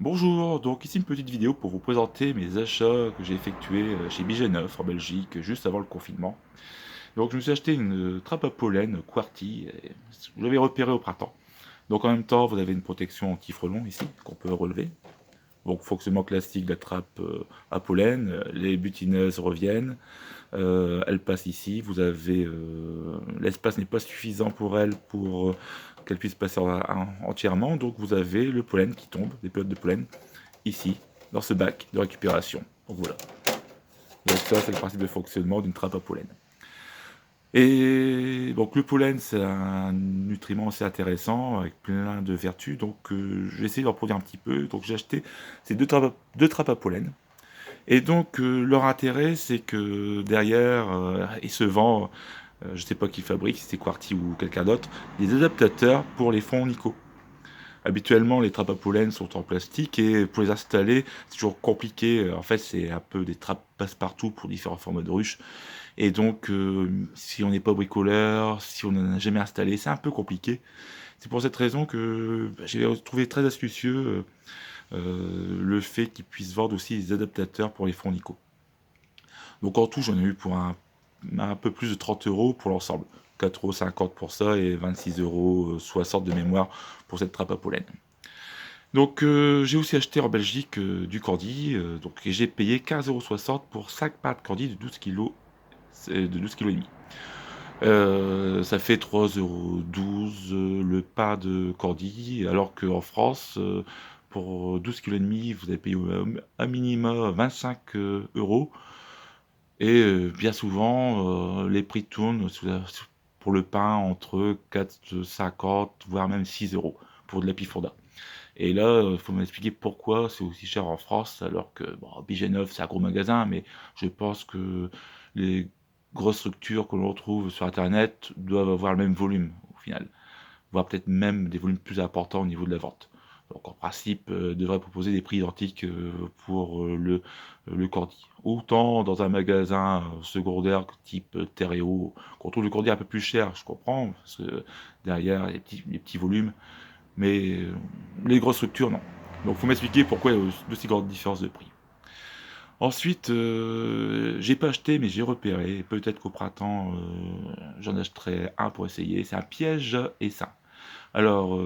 Bonjour, donc ici une petite vidéo pour vous présenter mes achats que j'ai effectués chez Bigeneuf en Belgique juste avant le confinement. Donc je me suis acheté une trappe à pollen QWERTY, et je l'avais repérée au printemps. Donc en même temps vous avez une protection anti-frelon ici qu'on peut relever. Donc fonctionnement classique de la trappe à pollen, les butineuses reviennent, elles passent ici, vous avez l'espace n'est pas suffisant pour elles pour qu'elles puissent passer entièrement, donc vous avez le pollen qui tombe, des pelotes de pollen ici, dans ce bac de récupération. Donc voilà. Donc ça, c'est le principe de fonctionnement d'une trappe à pollen. Et donc le pollen, c'est un nutriment assez intéressant, avec plein de vertus. Donc je vais essayer d'en produire un petit peu. Donc j'ai acheté ces deux trappes à pollen. Et donc leur intérêt, c'est que derrière, il se vend, je ne sais pas qui fabrique, si c'est Quarty ou quelqu'un d'autre, des adaptateurs pour les fonds Nico. Habituellement, les trappes à pollen sont en plastique et pour les installer, c'est toujours compliqué. En fait, c'est un peu des trappes passe-partout pour différents formats de ruches. Et donc, si on n'est pas bricoleur, si on n'en a jamais installé, c'est un peu compliqué. C'est pour cette raison que j'ai trouvé très astucieux le fait qu'ils puissent vendre aussi des adaptateurs pour les fonds Nico. Donc en tout, j'en ai eu pour un peu plus de 30 euros pour l'ensemble. 4,50 € pour ça et 26,60 € de mémoire pour cette trappe à pollen. Donc j'ai aussi acheté en Belgique du cordy, donc, et j'ai payé 15,60 € pour 5 parts de cordy de 12 kg, de 12 kg et demi. Ça fait 3,12 € le pas de cordy, alors qu'en France, pour 12 kg et demi, vous avez payé à minima 25 euros. Et bien souvent, les prix tournent pour le pain entre 4,50 voire même 6 € pour de l'épifondard. Et là, il faut m'expliquer pourquoi c'est aussi cher en France, alors que bon, Bigeneuf, c'est un gros magasin, mais je pense que les grosses structures que l'on retrouve sur internet doivent avoir le même volume au final, voire peut-être même des volumes plus importants au niveau de la vente. Donc en principe, devrait proposer des prix identiques pour le cordy. Autant dans un magasin secondaire type Terreo, qu'on trouve le cordy un peu plus cher, je comprends, parce que derrière, les petits volumes, mais les grosses structures, non. Donc faut m'expliquer pourquoi il y a de si grandes différences de prix. Ensuite, j'ai pas acheté, mais j'ai repéré. Peut-être qu'au printemps, j'en achèterai un pour essayer. C'est un piège essaim. Alors,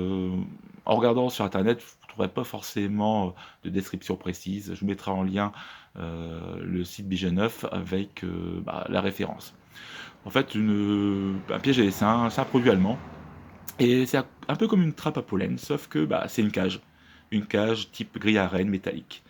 en regardant sur internet, vous ne trouverez pas forcément de description précise. Je vous mettrai en lien le site Bigeneuf avec la référence. En fait, un piège à essaim, c'est un produit allemand. Et c'est un peu comme une trappe à pollen, sauf que c'est une cage. Une cage type grille à reine métallique.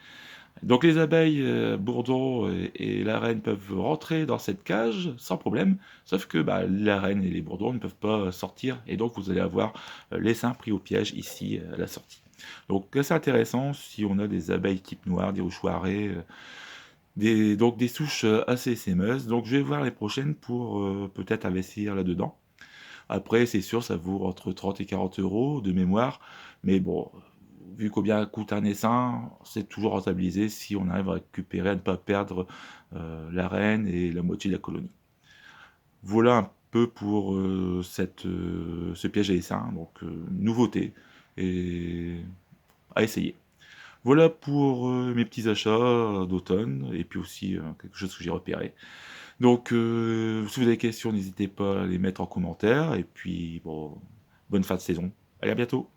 Donc les abeilles, bourdons et la reine peuvent rentrer dans cette cage sans problème, sauf que la reine et les bourdons ne peuvent pas sortir, et donc vous allez avoir l'essaim pris au piège ici à la sortie. Donc c'est intéressant si on a des abeilles type noir, des rouchoirées, donc des souches assez essaimeuses. Donc je vais voir les prochaines pour peut-être investir là-dedans. Après, c'est sûr, ça vaut entre 30 et 40 € de mémoire, mais bon, vu combien coûte un essaim, c'est toujours rentabilisé si on arrive à récupérer, à ne pas perdre la reine et la moitié de la colonie. Voilà un peu pour ce piège à essaim, donc nouveauté et à essayer. Voilà pour mes petits achats d'automne et puis aussi quelque chose que j'ai repéré. Donc, si vous avez des questions, n'hésitez pas à les mettre en commentaire et puis bon, bonne fin de saison. Allez, à bientôt!